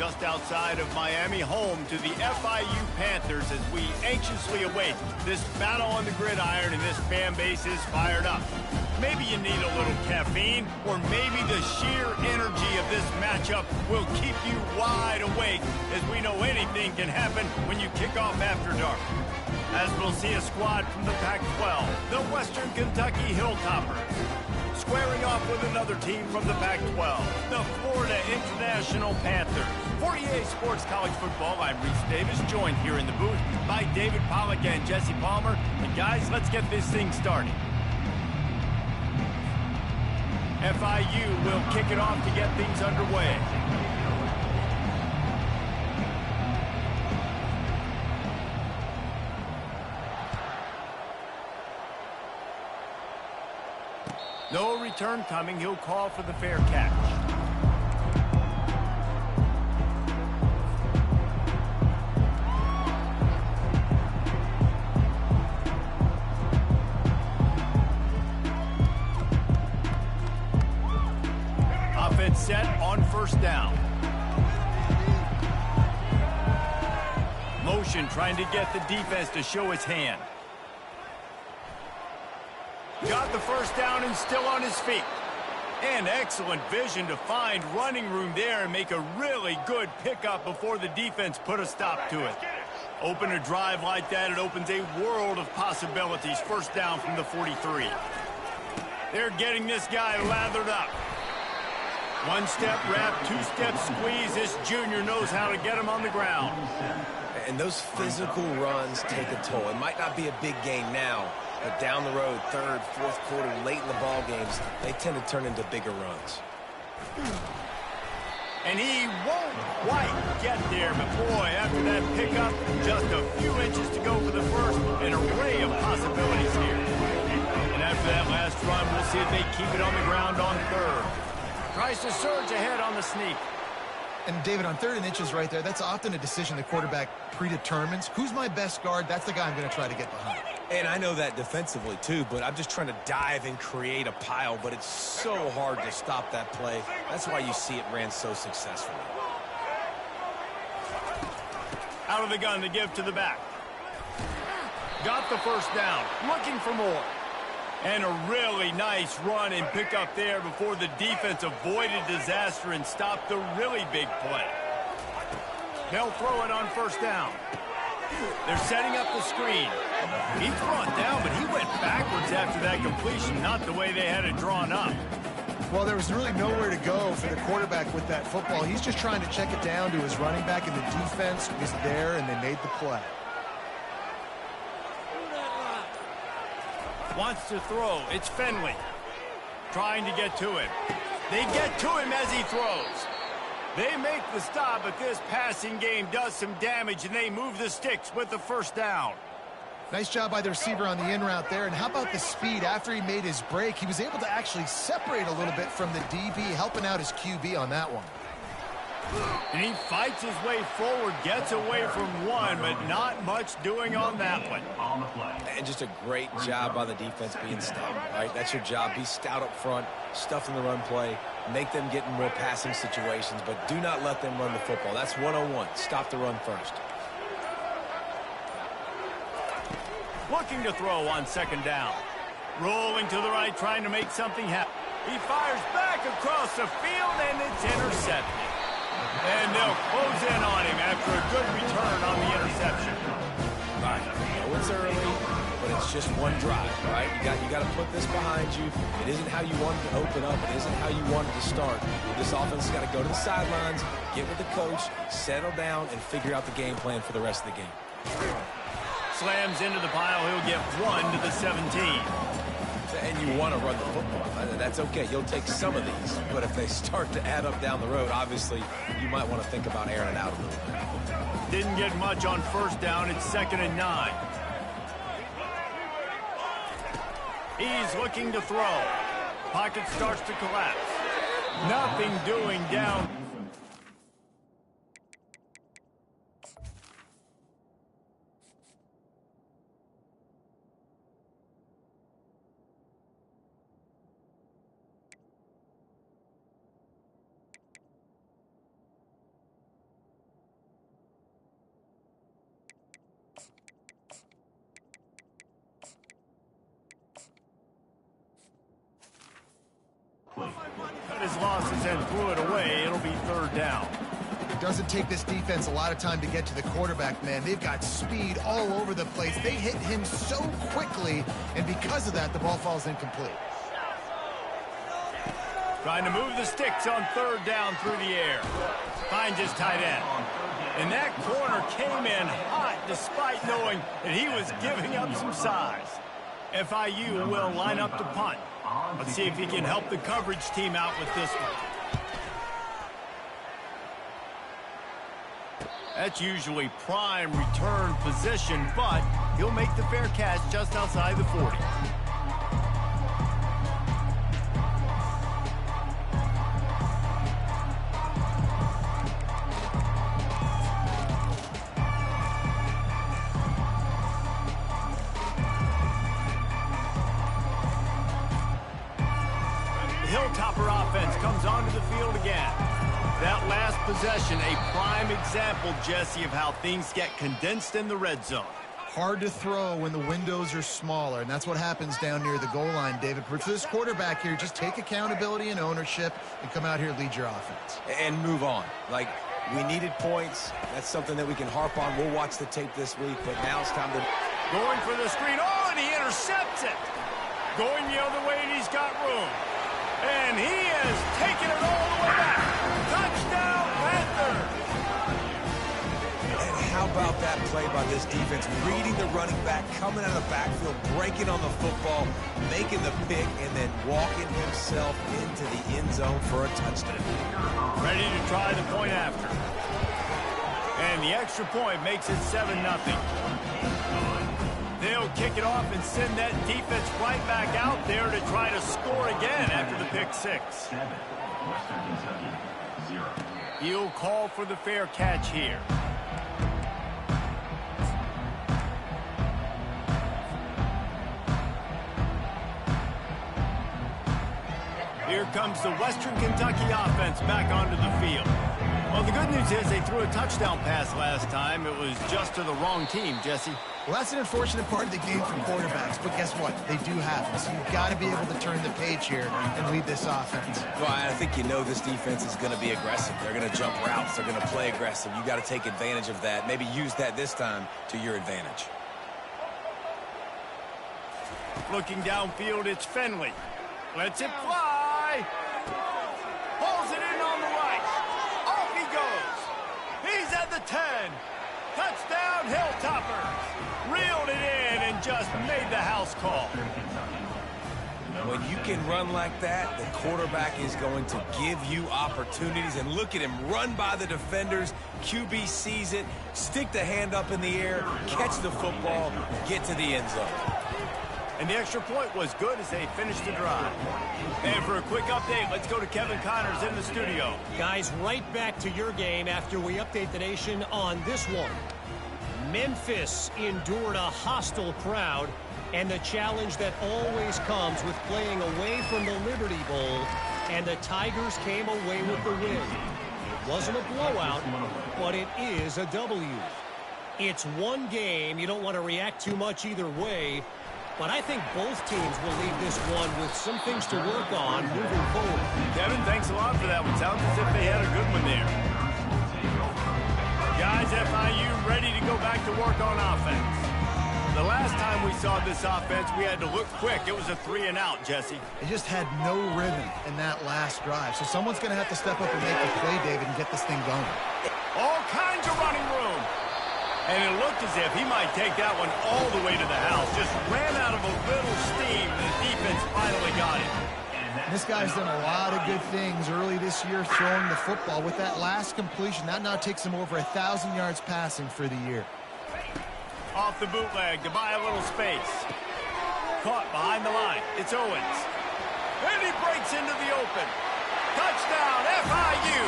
just outside of Miami, home to the FIU Panthers, as we anxiously await this battle on the gridiron, and this fan base is fired up. Maybe you need a little caffeine, or maybe the sheer energy of this matchup will keep you wide awake, as we know anything can happen when you kick off after dark. As we'll see a squad from the Pac-12, the Western Kentucky Hilltoppers, squaring off with another team from the Pac-12, the Florida International Panthers. For EA Sports College Football, I'm Reese Davis, joined here in the booth by David Pollack and Jesse Palmer. And guys, let's get this thing started. FIU will kick it off to get things underway. No return coming. He'll call for the fair catch. Offense set on first down. Motion trying to get the defense to show his hand. Got the first down and still on his feet. And excellent vision to find running room there and make a really good pickup before the defense put a stop to it. Open a drive like that, it opens a world of possibilities. First down from the 43. They're getting this guy lathered up. One-step wrap, two-step squeeze. This junior knows how to get him on the ground. And those physical runs take a toll. It might not be a big gain now, but down the road, third, fourth quarter, late in the ball games, they tend to turn into bigger runs. And he won't quite get there, but boy, after that pickup, just a few inches to go for the first, an array of possibilities here. And after that last run, we'll see if they keep it on the ground on third. Tries to surge ahead on the sneak. And David, on 3rd and inches right there, that's often a decision the quarterback predetermines. Who's my best guard? That's the guy I'm going to try to get behind. And I know that defensively, too, but I'm just trying to dive and create a pile, but it's so hard to stop that play. That's why you see it ran so successfully. Out of the gun to give to the back. Got the first down. Looking for more. And a really nice run and pick up there before the defense avoided disaster and stopped the really big play. They'll throw it on first down. They're setting up the screen. He's brought down, but he went backwards after that completion, not the way they had it drawn up. Well, there was really nowhere to go for the quarterback with that football. He's just trying to check it down to his running back, and the defense was there, and they made the play. Wants to throw. It's Finley. Trying to get to him. They get to him as he throws. They make the stop, but this passing game does some damage, and they move the sticks with the first down. Nice job by the receiver on the in route there. And how about the speed? After he made his break, he was able to actually separate a little bit from the DB, helping out his QB on that one. And he fights his way forward, gets away from one, but not much doing on that one. And just a great job by the defense being stout, right? That's your job. Be stout up front, stuff in the run play, make them get in more passing situations, but do not let them run the football. That's 101. Stop the run first. Looking to throw on second down. Rolling to the right, trying to make something happen. He fires back across the field, and it's intercepted. And they'll close in on him after a good return on the interception. Right. I know it's early, but it's just one drive, right? You got to put this behind you. It isn't how you wanted to open up. It isn't how you wanted to start. This offense has got to go to the sidelines, get with the coach, settle down, and figure out the game plan for the rest of the game. Slams into the pile. He'll get 1 to the 17. And you want to run the football. That's okay. You'll take some of these. But if they start to add up down the road, obviously, you might want to think about airing it out a little bit. Didn't get much on first down. It's 2nd and 9. He's looking to throw. Pocket starts to collapse. Nothing doing down. fumbles and threw it away. It'll be third down. It doesn't take this defense a lot of time to get to the quarterback, man. They've got speed all over the place. They hit him so quickly, and because of that, the ball falls incomplete. Trying to move the sticks on third down through the air. Finds his tight end. And that corner came in hot despite knowing that he was giving up some size. FIU will line up to punt. Let's see if he can help the coverage team out with this one. That's usually prime return position, but he'll make the fair catch just outside the 40. Hilltopper offense comes onto the field again. That last possession, a prime example, Jesse, of how things get condensed in the red zone. Hard to throw when the windows are smaller, and that's what happens down near the goal line, David. For this quarterback here, just take accountability and ownership and come out here and lead your offense. And move on. Like, we needed points. That's something that we can harp on. We'll watch the tape this week, but now it's time to... Going for the screen. Oh, and he intercepts it. Going the other way, and he's got room. And he has taken it all the way back. Touchdown, Panthers! And how about that play by this defense? Reading the running back, coming out of the backfield, breaking on the football, making the pick, and then walking himself into the end zone for a touchdown. Ready to try the point after. And the extra point makes it 7-0. They'll kick it off and send that defense right back out there to try to score again after the pick six. He'll call for the fair catch here. Here comes the Western Kentucky offense back onto the field. Well, the good news is they threw a touchdown pass last time. It was just to the wrong team, Jesse. Well, that's an unfortunate part of the game for quarterbacks, but guess what? They do happen, so you've got to be able to turn the page here and lead this offense. Well, I think you know this defense is going to be aggressive. They're going to jump routes. They're going to play aggressive. You got to take advantage of that. Maybe use that this time to your advantage. Looking downfield, it's Finley. Lets it fly. Pulls it in on the right. Off he goes. He's at the 10. Touchdown, Hilltoppers. Reeled it in and just made the house call. When you can run like that, the quarterback is going to give you opportunities. And look at him run by the defenders. QB sees it, stick the hand up in the air, catch the football, get to the end zone. And the extra point was good as they finished the drive. And for a quick update, let's go to Kevin Connors in the studio. Guys, right back to your game after we update the nation on this one. Memphis endured a hostile crowd and the challenge that always comes with playing away from the Liberty Bowl, and the Tigers came away with the win. It wasn't a blowout, but it is a W. It's one game. You don't want to react too much either way, but I think both teams will leave this one with some things to work on moving forward. Kevin, thanks a lot for that one. Sounds as if they had a good one there. Guys, FIU ready to go back to work on offense. The last time we saw this offense, we had to look quick. It was a 3-and-out, Jesse. They just had no rhythm in that last drive. So someone's going to have to step up and make a play, David, and get this thing going. All kinds of running room. And it looked as if he might take that one all the way to the house. Just ran out of a little steam, and the defense finally got it. This guy's done a lot of good things early this year throwing the football. With that last completion, that now takes him over 1,000 yards passing for the year. Off the bootleg to buy a little space. Caught behind the line. It's Owens. And he breaks into the open. Touchdown, FIU.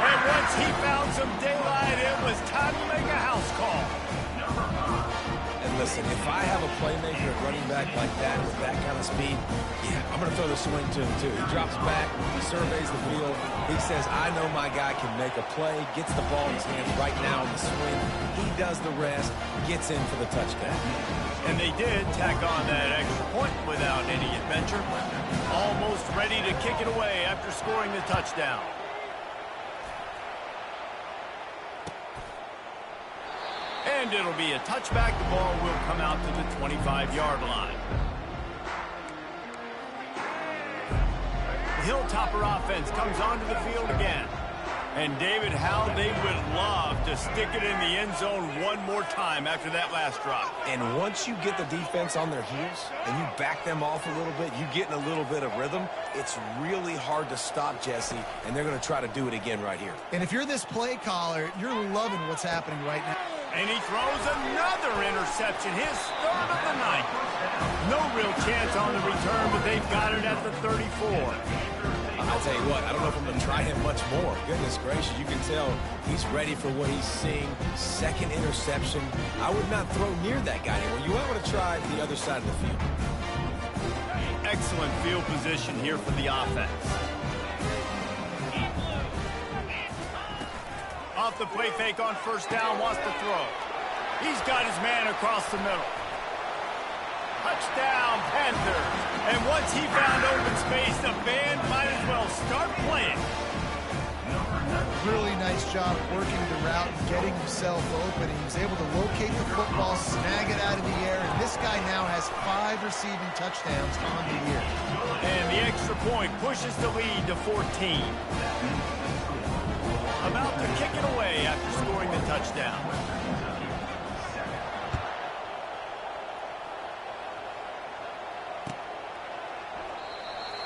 And once he found some daylight, it was time to make a house call. And listen, if I have a playmaker at running back like that with that kind of speed, yeah, I'm going to throw the swing to him too. He drops back, he surveys the field. He says, I know my guy can make a play, gets the ball in his hands right now in the swing. He does the rest, gets in for the touchdown. And they did tack on that extra point without any adventure. Almost ready to kick it away after scoring the touchdown. And it'll be a touchback. The ball will come out to the 25-yard line. The Hilltopper offense comes onto the field again. And David, how they would love to stick it in the end zone one more time after that last drop. And once you get the defense on their heels and you back them off a little bit, you get in a little bit of rhythm, it's really hard to stop, Jesse, and they're going to try to do it again right here. And if you're this play caller, you're loving what's happening right now. And he throws another interception, his third of the night. No real chance on the return, but they've got it at the 34. I'll tell you what, I don't know if I'm going to try him much more. Goodness gracious, you can tell he's ready for what he's seeing. Second interception. I would not throw near that guy anymore. You might want to try the other side of the field. Excellent field position here for the offense. Off the play fake on first down, wants to throw. He's got his man across the middle. Touchdown, Panthers. And once he found open space, the band might as well start playing. Really nice job working the route and getting himself open. He was able to locate the football, snag it out of the air, and this guy now has 5 receiving touchdowns on the year. And the extra point pushes the lead to 14. About to kick it away after scoring the touchdown.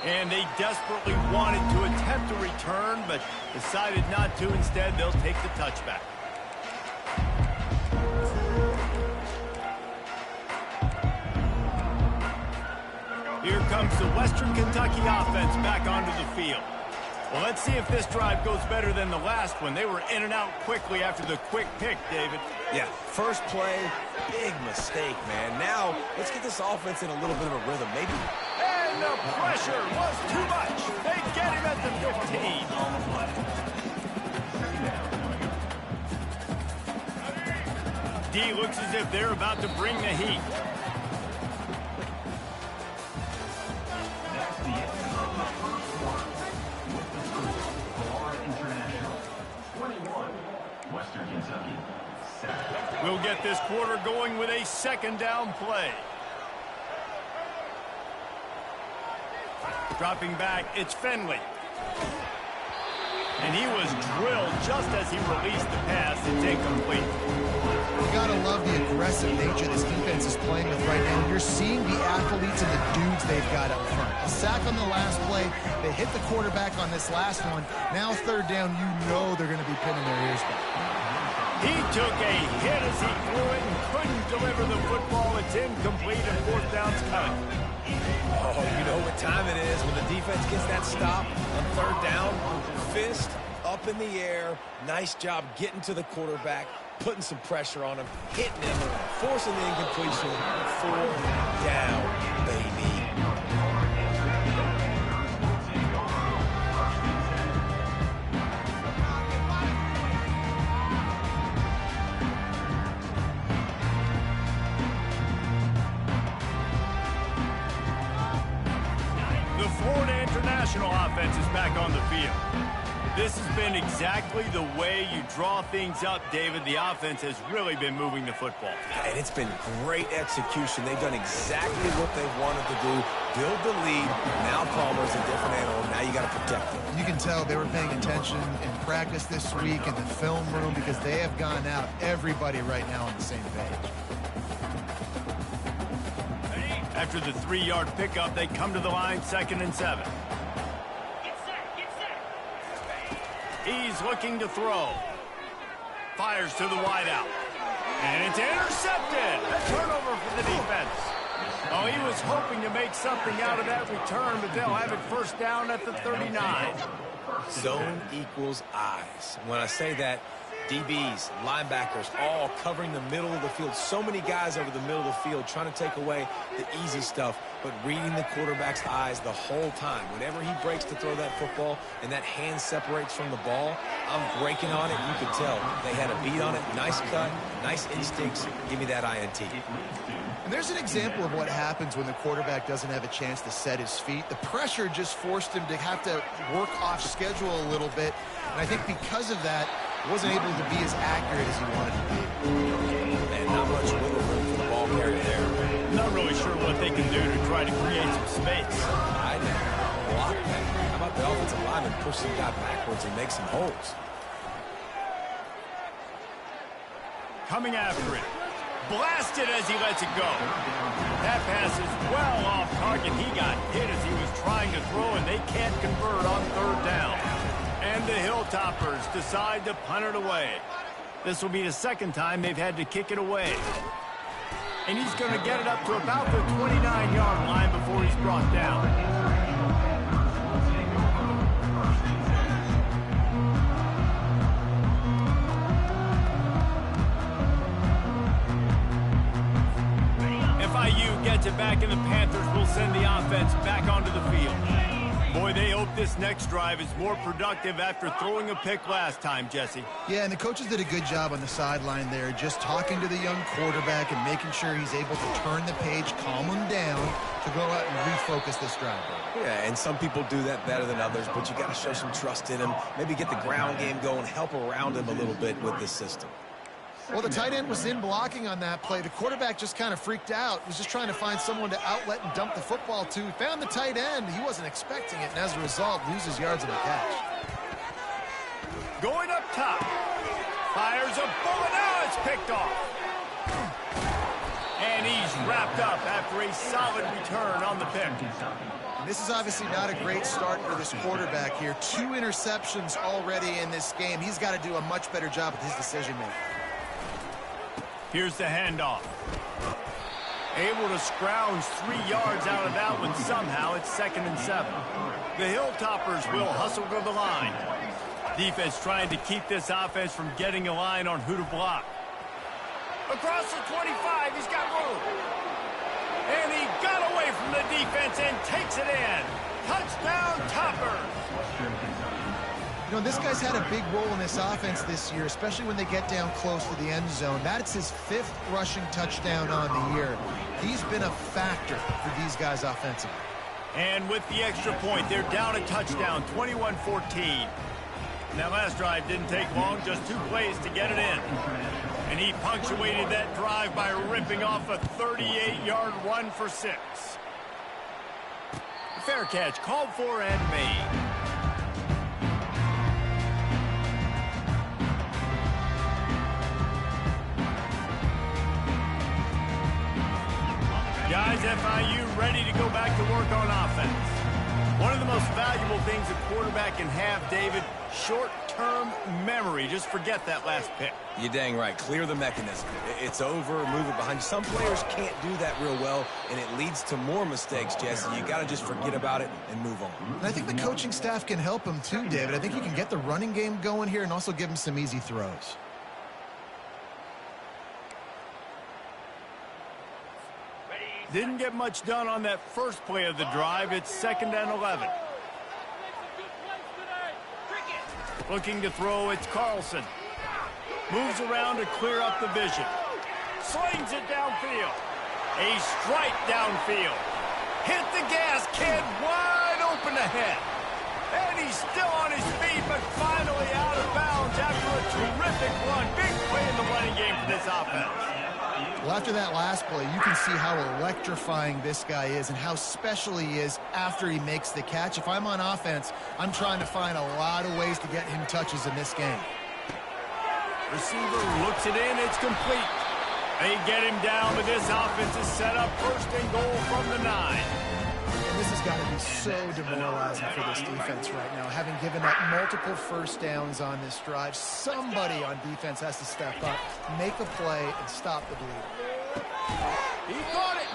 And they desperately wanted to attempt a return, but decided not to. Instead, they'll take the touchback. Here comes the Western Kentucky offense back onto the field. Well, let's see if this drive goes better than the last one. They were in and out quickly after the quick pick, David. Yeah, first play, big mistake, man. Now, let's get this offense in a little bit of a rhythm, maybe. And the pressure was too much. They get him at the 15. D looks as if they're about to bring the heat. We'll get this quarter going with a second down play. Dropping back, it's Finley. And he was drilled just as he released the pass. It's incomplete. You gotta love the aggressive nature this defense is playing with right now. You're seeing the athletes and the dudes they've got up front. A sack on the last play. They hit the quarterback on this last one. Now third down, you know they're going to be pinning their ears back. He took a hit as he threw it and couldn't deliver the football. It's incomplete and fourth down's coming. Oh, you know what time it is when the defense gets that stop on third down. Fist up in the air. Nice job getting to the quarterback, putting some pressure on him, hitting him, forcing the incompletion. Fourth down, baby. International offense is back on the field. This has been exactly the way you draw things up, David. The offense has really been moving the football. And it's been great execution. They've done exactly what they wanted to do. Build the lead. Now Palmer's a different animal. Now you got to protect them. You can tell they were paying attention in practice this week in the film room because they have gone out, everybody right now on the same page. After the 3-yard pickup, they come to the line, 2nd and 7. He's looking to throw. Fires to the wideout. And it's intercepted. A turnover for the defense. Oh, he was hoping to make something out of that return, but they'll have it first down at the 39. Zone equals eyes. When I say that, DBs, linebackers, all covering the middle of the field. So many guys over the middle of the field trying to take away the easy stuff, but reading the quarterback's eyes the whole time. Whenever he breaks to throw that football and that hand separates from the ball, I'm breaking on it. You could tell they had a beat on it. Nice cut, nice instincts. Give me that INT. And there's an example of what happens when the quarterback doesn't have a chance to set his feet. The pressure just forced him to have to work off schedule a little bit. And I think because of that, wasn't able to be as accurate as he wanted to be. And not much wiggle room for the ball carrier there. Not really sure what they can do to try to create some space. I know. Block that. How about the offensive lineman push some guy backwards and make some holes? Coming after it. Blasted as he lets it go. That pass is well off target. He got hit as he was trying to throw, and they can't convert on third down. And the Hilltoppers decide to punt it away. This will be the second time they've had to kick it away. And he's going to get it up to about the 29-yard line before he's brought down. FIU gets it back, and the Panthers will send the offense back onto the field. Boy, they hope this next drive is more productive after throwing a pick last time, Jesse. Yeah, and the coaches did a good job on the sideline there, just talking to the young quarterback and making sure he's able to turn the page, calm him down to go out and refocus this drive. Yeah, and some people do that better than others, but you got to show some trust in him. Maybe get the ground game going, help around him a little bit with this system. Well, the tight end was in blocking on that play. The quarterback just kind of freaked out. He was just trying to find someone to outlet and dump the football to. He found the tight end. He wasn't expecting it, and as a result, loses yards on the catch. Going up top. Fires a bullet. Now it's picked off. And he's wrapped up after a solid return on the pick. And this is obviously not a great start for this quarterback here. 2 interceptions already in this game. He's got to do a much better job with his decision-making. Here's the handoff. Able to scrounge 3 yards out of that one somehow. It's 2nd and 7. The Hilltoppers will hustle to the line. Defense trying to keep this offense from getting a line on who to block. Across the 25, he's got room. And he got away from the defense and takes it in. Touchdown, Toppers. You know, this guy's had a big role in this offense this year, especially when they get down close to the end zone. That's his 5th rushing touchdown on the year. He's been a factor for these guys offensively. And with the extra point, they're down a touchdown, 21-14. That last drive didn't take long, just 2 plays to get it in. And he punctuated that drive by ripping off a 38-yard run for 6. Fair catch, called for and made. Guys, FIU ready to go back to work on offense. One of the most valuable things a quarterback can have, David, short-term memory. Just forget that last pick. You're dang right. Clear the mechanism. It's over, move it behind you. Some players can't do that real well, and it leads to more mistakes, Jesse. You got to just forget about it and move on. And I think the coaching staff can help him too, David. I think you can get the running game going here and also give him some easy throws. Didn't get much done on that first play of the drive. It's 2nd and 11. Looking to throw, it's Carlson. Moves around to clear up the vision. Slings it downfield. A strike downfield. Hit the gas, kid, wide open ahead. And he's still on his feet, but finally out of bounds after a terrific run. Big play in the running game for this offense. Well, after that last play, you can see how electrifying this guy is and how special he is after he makes the catch. If I'm on offense, I'm trying to find a lot of ways to get him touches in this game. Receiver looks it in. It's complete. They get him down, but this offense is set up 1st and goal from the 9. And this has got to be so demoralizing for this defense right now. Having given up multiple first downs on this drive, somebody on defense has to step up, make a play, and stop the bleed. He caught it.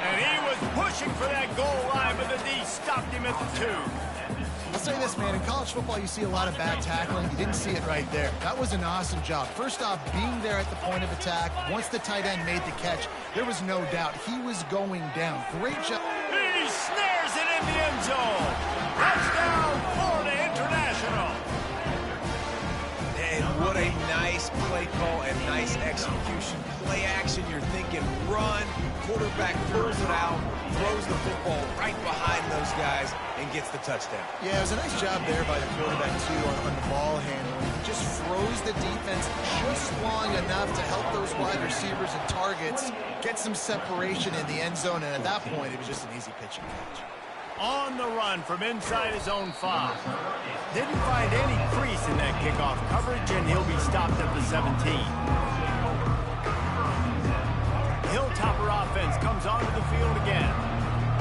And he was pushing for that goal line, but the D stopped him at the 2. I'll say this, man. In college football, you see a lot of bad tackling. You didn't see it right there. That was an awesome job. First off, being there at the point of attack. Once the tight end made the catch, there was no doubt he was going down. Great job. He snares it in the end zone. Touchdown, Florida International. And what a nice play call and nice execution. Play action, you're thinking run. Quarterback pulls it out, throws the football right behind those guys, and gets the touchdown. Yeah, it was a nice job there by the quarterback, too, on the ball handling. He just froze the defense just long enough to help those wide receivers and targets get some separation in the end zone, and at that point, it was just an easy pitch and catch. On the run from inside his own 5. Didn't find any crease in that kickoff coverage, and he'll be stopped at the 17. Hilltopper offense comes onto the field again.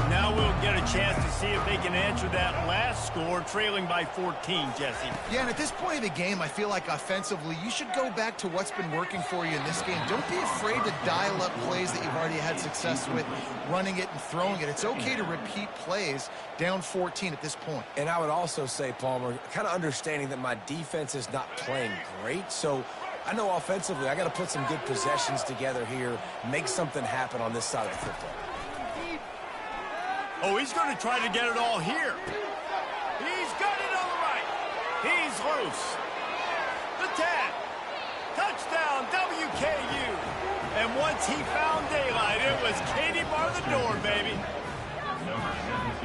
Now we'll get a chance to see if they can answer that last score, trailing by 14, Jesse. Yeah, and at this point of the game, I feel like offensively, you should go back to what's been working for you in this game. Don't be afraid to dial up plays that you've already had success with, running it and throwing it. It's okay to repeat plays down 14 at this point. And I would also say, Palmer, kind of understanding that my defense is not playing great, so I know offensively I got to put some good possessions together here, make something happen on this side of the football. Oh, he's going to try to get it all here. He's got it on the right. He's loose. The 10. Touchdown, WKU. And once he found daylight, it was Katie bar the door, baby.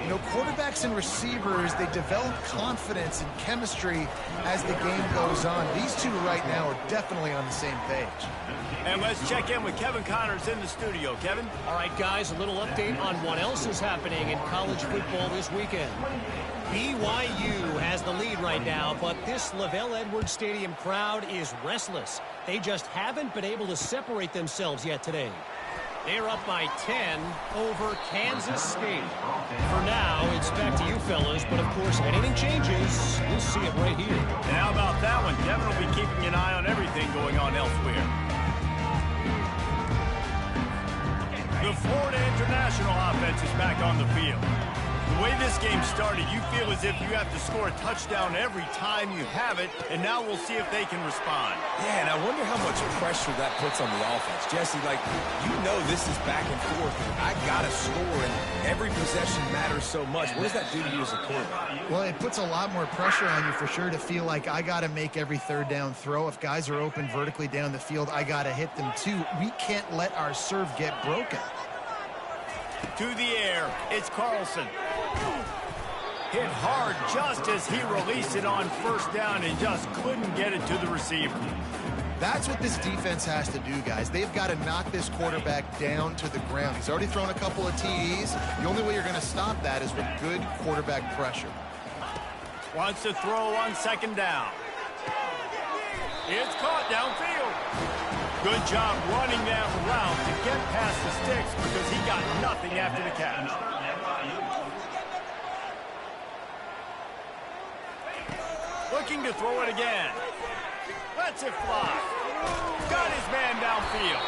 You know, quarterbacks and receivers, they develop confidence and chemistry as the game goes on. These two right now are definitely on the same page. And let's check in with Kevin Connors in the studio. Kevin? All right, guys, a little update on what else is happening in college football this weekend. BYU has the lead right now, but this Lavelle Edwards Stadium crowd is restless. They just haven't been able to separate themselves yet today. They're up by 10 over Kansas State. For now, it's back to you fellas, but of course, anything changes, you'll see it right here. And how about that one? Kevin will be keeping an eye on everything going on elsewhere. The Florida International offense is back on the field. The way this game started, you feel as if you have to score a touchdown every time you have it, and now we'll see if they can respond. Yeah, and I wonder how much pressure that puts on the offense. Jesse, like, you know this is back and forth. I got to score, and every possession matters so much. What does that do to you as a quarterback? Well, it puts a lot more pressure on you for sure to feel like I got to make every third down throw. If guys are open vertically down the field, I got to hit them too. We can't let our serve get broken. To the air, it's Carlson. Hit hard just as he released it on first down and just couldn't get it to the receiver. That's what this defense has to do, guys. They've got to knock this quarterback down to the ground. He's already thrown a couple of TDs. The only way you're going to stop that is with good quarterback pressure. Wants to throw on second down. It's caught downfield. Good job running that route to get past the sticks because he got nothing after the catch. Looking to throw it again. Lets it fly. Got his man downfield.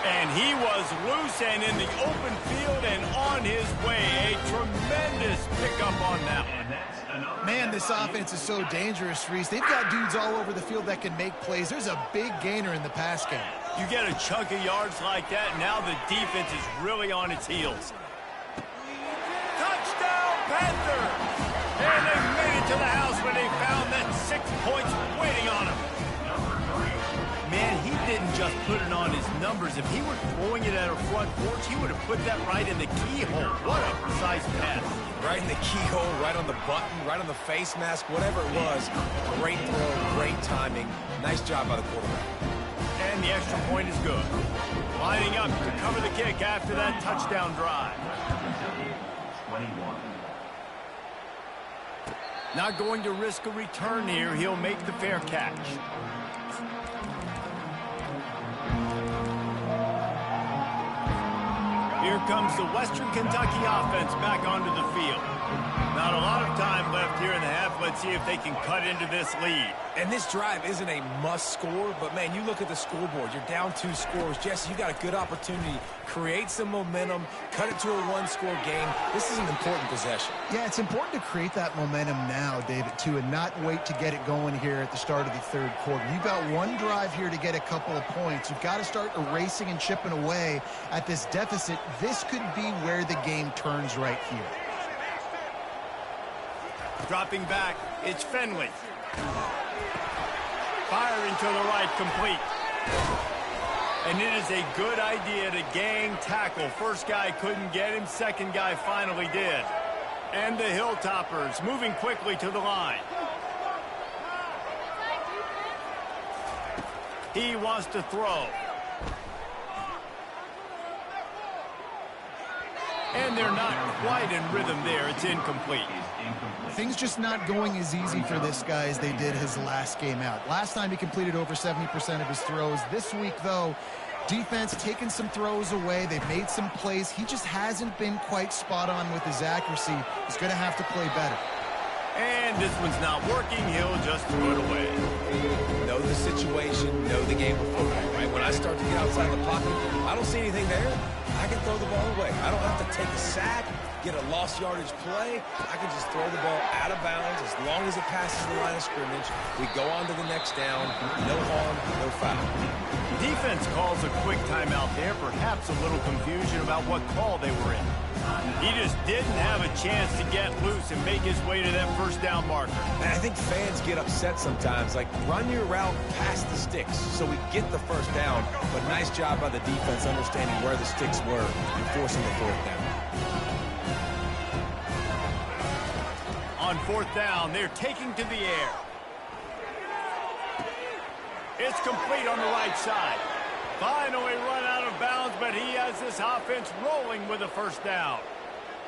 And he was loose and in the open field and on his way. A tremendous pickup on that one. Man, this offense is so dangerous, Reese. They've got dudes all over the field that can make plays. There's a big gainer in the pass game. You get a chunk of yards like that, now the defense is really on its heels. Touchdown, Panther! And they made it to the house when they found that 6 points waiting on him. Man, he didn't just put it on his numbers. If he were throwing it at a front porch, he would have put that right in the keyhole. What a precise pass. Right in the keyhole, right on the button, right on the face mask, whatever it was. Great throw, great timing. Nice job by the quarterback. And the extra point is good. Lining up to cover the kick after that touchdown drive. Not going to risk a return here. He'll make the fair catch. Here comes the Western Kentucky offense back onto the field. Not a lot of time left here in the half. Let's see if they can cut into this lead. And this drive isn't a must score, but man, you look at the scoreboard. You're down 2 scores. Jesse, you got a good opportunity. Create some momentum. Cut it to a 1-score game. This is an important possession. Yeah, it's important to create that momentum now, David, too, and not wait to get it going here at the start of the third quarter. You've got one drive here to get a couple of points. You've got to start erasing and chipping away at this deficit. This could be where the game turns right here. Dropping back, it's Finley. Firing to the right, complete. And it is a good idea to gang tackle. First guy couldn't get him, second guy finally did. And the Hilltoppers moving quickly to the line. He wants to throw. And they're not quite in rhythm there. It's incomplete. Things just not going as easy for this guy as they did his last game out. Last time he completed over 70% of his throws. This week, though, defense taking some throws away. They've made some plays. He just hasn't been quite spot on with his accuracy. He's going to have to play better. And this one's not working. He'll just throw it away. Know the situation, know the game of football, right? When I start to get outside the pocket, I don't see anything there. I can throw the ball away. I don't have to take a sack, get a lost yardage play. I can just throw the ball out of bounds as long as it passes the line of scrimmage. We go on to the next down. No harm, no foul. Defense calls a quick timeout there. Perhaps a little confusion about what call they were in. He just didn't have a chance to get loose and make his way to that first down marker. And I think fans get upset sometimes. Like, run your route past the sticks so we get the first down. But nice job by the defense understanding where the sticks were and forcing the fourth down. On fourth down, they're taking to the air. It's complete on the right side. Finally run out of bounds, but he has this offense rolling with a first down.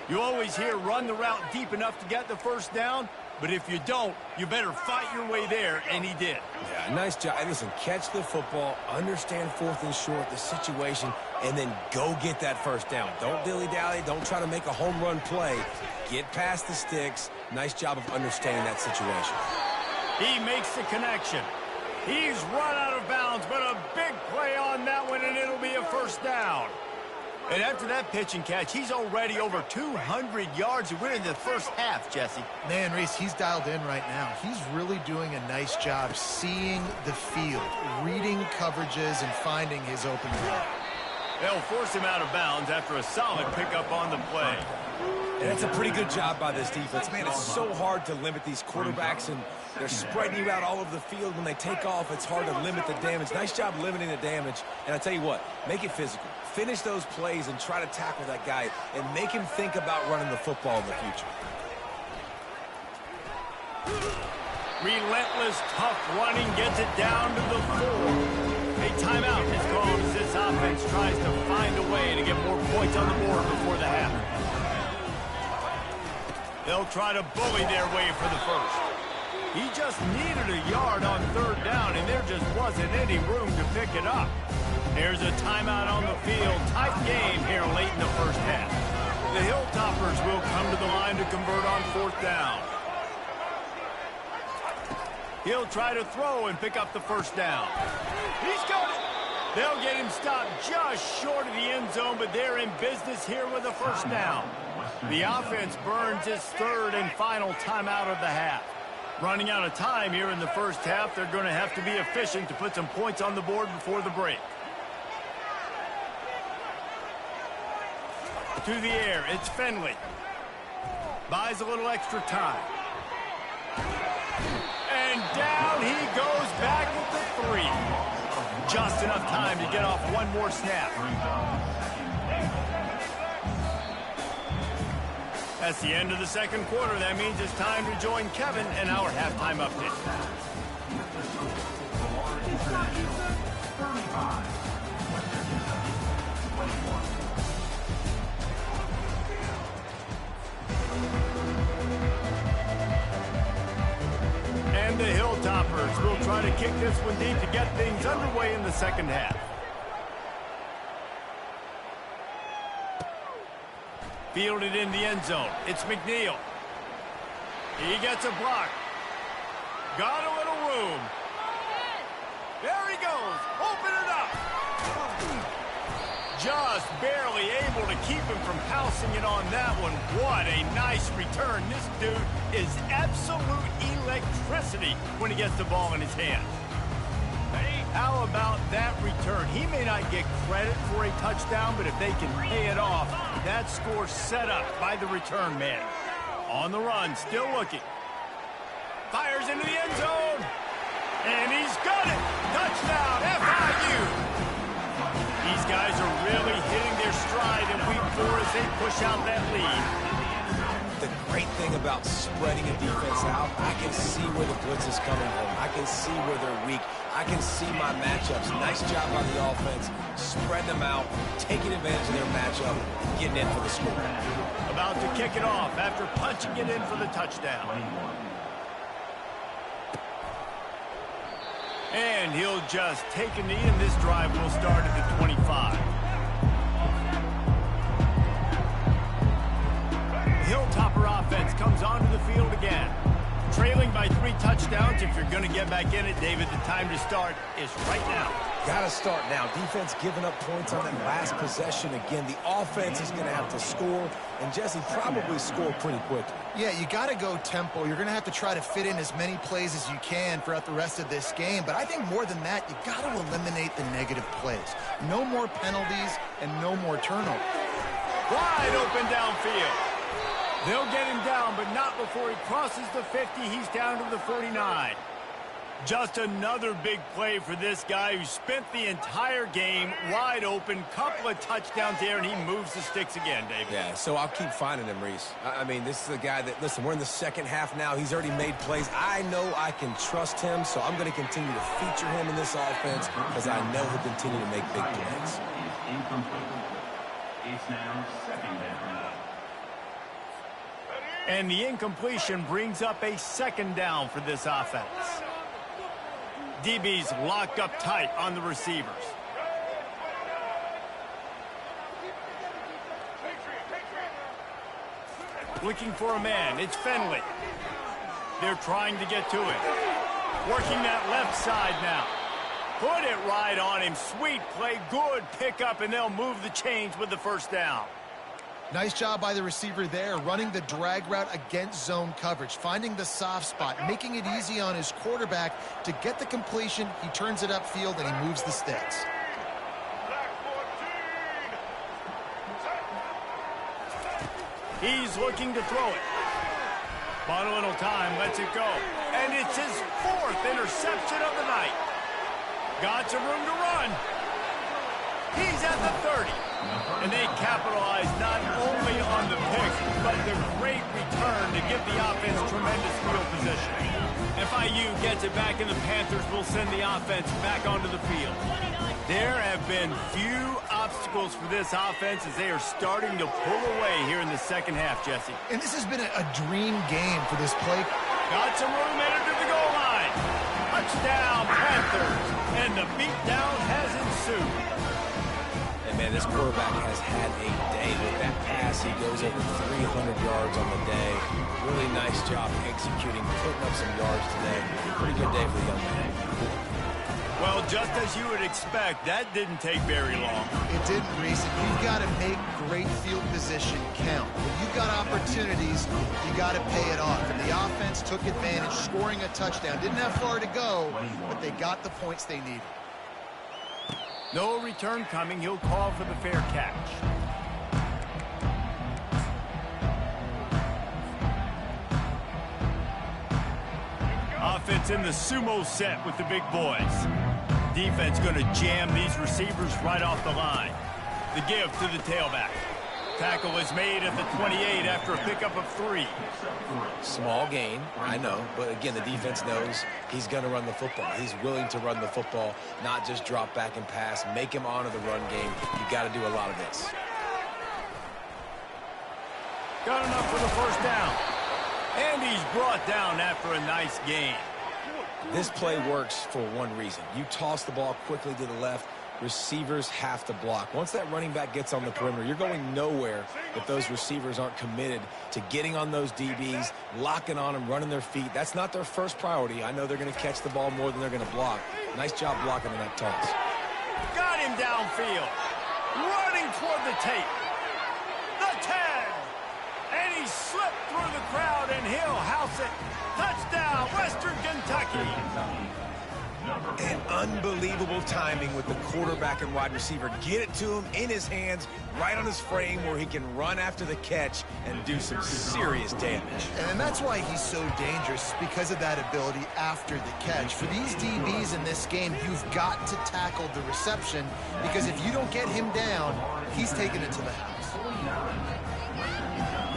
You always hear run the route deep enough to get the first down, but if you don't, you better fight your way there, and he did. Yeah, nice job. Listen, catch the football, understand fourth and short, the situation, and then go get that first down. Don't dilly-dally. Don't try to make a home run play. Get past the sticks. Nice job of understanding that situation. He makes the connection. He's run out of bounds, but a big play on that one, and it'll be a first down. And after that pitch and catch, he's already over 200 yards, and we're in the first half, Jesse. Man, Reese, he's dialed in right now. He's really doing a nice job seeing the field, reading coverages, and finding his open man. They'll force him out of bounds after a solid pickup on the play. And that's a pretty good job by this defense. Man, it's so hard to limit these quarterbacks, and they're spreading you out all over the field. When they take off, it's hard to limit the damage. Nice job limiting the damage. And I tell you what, make it physical. Finish those plays and try to tackle that guy and make him think about running the football in the future. Relentless, tough running gets it down to the 4. A timeout is called as this offense tries to find a way to get more points on the board before the half. They'll try to bully their way for the first. He just needed a yard on third down, and there just wasn't any room to pick it up. There's a timeout on the field. Tight game here late in the first half. The Hilltoppers will come to the line to convert on fourth down. He'll try to throw and pick up the first down. He's got it. They'll get him stopped just short of the end zone, but they're in business here with a first down. The offense burns its third and final timeout of the half. Running out of time here in the first half, they're going to have to be efficient to put some points on the board before the break. To the air, it's Finley. Buys a little extra time. And down he goes back with the 3. Just enough time to get off one more snap. That's the end of the second quarter. That means it's time to join Kevin and our halftime update. And the Hilltoppers will try to kick this one deep to get things underway in the second half. Fielded in the end zone. It's McNeil. He gets a block. Got a little room. There he goes. Open it up. Just barely able to keep him from pouncing it on that one. What a nice return. This dude is absolute electricity when he gets the ball in his hands. How about that return? He may not get credit for a touchdown, but if they can pay it off, that score set up by the return man. On the run, still looking. Fires into the end zone. And he's got it. Touchdown, FIU. These guys are really hitting their stride in week 4 as they push out that lead. The great thing about spreading a defense out, I can see where the blitz is coming from. I can see where they're weak. I can see my matchups. Nice job by the offense. Spread them out, taking advantage of their matchup, getting in for the score. About to kick it off after punching it in for the touchdown. And he'll just take a knee, and this drive will start at the 25. Hilltopper offense comes onto the field again. Trailing by 3 touchdowns. If you're going to get back in it, David, the time to start is right now. Got to start now. Defense giving up points on that last possession. Again, the offense is going to have to score, and Jesse probably score pretty quickly. Yeah, you got to go tempo. You're going to have to try to fit in as many plays as you can throughout the rest of this game. But I think more than that, you got to eliminate the negative plays. No more penalties and no more turnovers. Wide open downfield. They'll get him down, but not before he crosses the 50. He's down to the 49. Just another big play for this guy who spent the entire game wide open. Couple of touchdowns there, and he moves the sticks again, David. Yeah, so I'll keep finding him, Reese. I mean, this is a guy that, listen, we're in the second half now. He's already made plays. I know I can trust him, so I'm going to continue to feature him in this offense because I know he'll continue to make big plays. It's now second down. And the incompletion brings up a second down for this offense. DB's locked up tight on the receivers. Looking for a man. It's Finley. They're trying to get to it. Working that left side now. Put it right on him. Sweet play. Good pickup, and they'll move the chains with the first down. Nice job by the receiver there, running the drag route against zone coverage, finding the soft spot, making it easy on his quarterback to get the completion. He turns it upfield, and he moves the sticks. He's looking to throw it. Bought a little time, lets it go. And it's his 4th interception of the night. Got some room to run. He's at the 30. And they capitalize not only on the pick, but the great return to give the offense tremendous field position. FIU gets it back, and the Panthers will send the offense back onto the field. There have been few obstacles for this offense as they are starting to pull away here in the second half, Jesse. And this has been a dream game for this play. Got some room headed to the goal line. Touchdown, Panthers. And the beatdown has ensued. And, man, this quarterback has had a day with that pass. He goes over 300 yards on the day. Really nice job executing, putting up some yards today. Pretty good day for the young man. Well, just as you would expect, that didn't take very long. It didn't, Reese. You've got to make great field position count. When you've got opportunities, you got to pay it off. And the offense took advantage, scoring a touchdown. Didn't have far to go, but they got the points they needed. No return coming. He'll call for the fair catch. Offense in the sumo set with the big boys. Defense going to jam these receivers right off the line. The give to the tailback. Tackle is made at the 28 after a pickup of 3. Small gain, I know, but again, the defense knows he's going to run the football. He's willing to run the football, not just drop back and pass, make him honor the run game. You got to do a lot of this. Got enough for the first down. And he's brought down after a nice gain. This play works for one reason. You toss the ball quickly to the left, receivers have to block. Once that running back gets on the perimeter, you're going nowhere if those receivers aren't committed to getting on those DBs, locking on them, running their feet. That's not their first priority. I know they're going to catch the ball more than they're going to block. Nice job blocking in that toss. Got him downfield. Running toward the tape. The 10. And he slipped through the crowd, and he'll house it. Touchdown, Western Kentucky. And unbelievable timing with the quarterback and wide receiver. Get it to him in his hands, right on his frame where he can run after the catch and do some serious damage. And that's why he's so dangerous, because of that ability after the catch. For these DBs in this game, you've got to tackle the reception, because if you don't get him down, he's taking it to the house.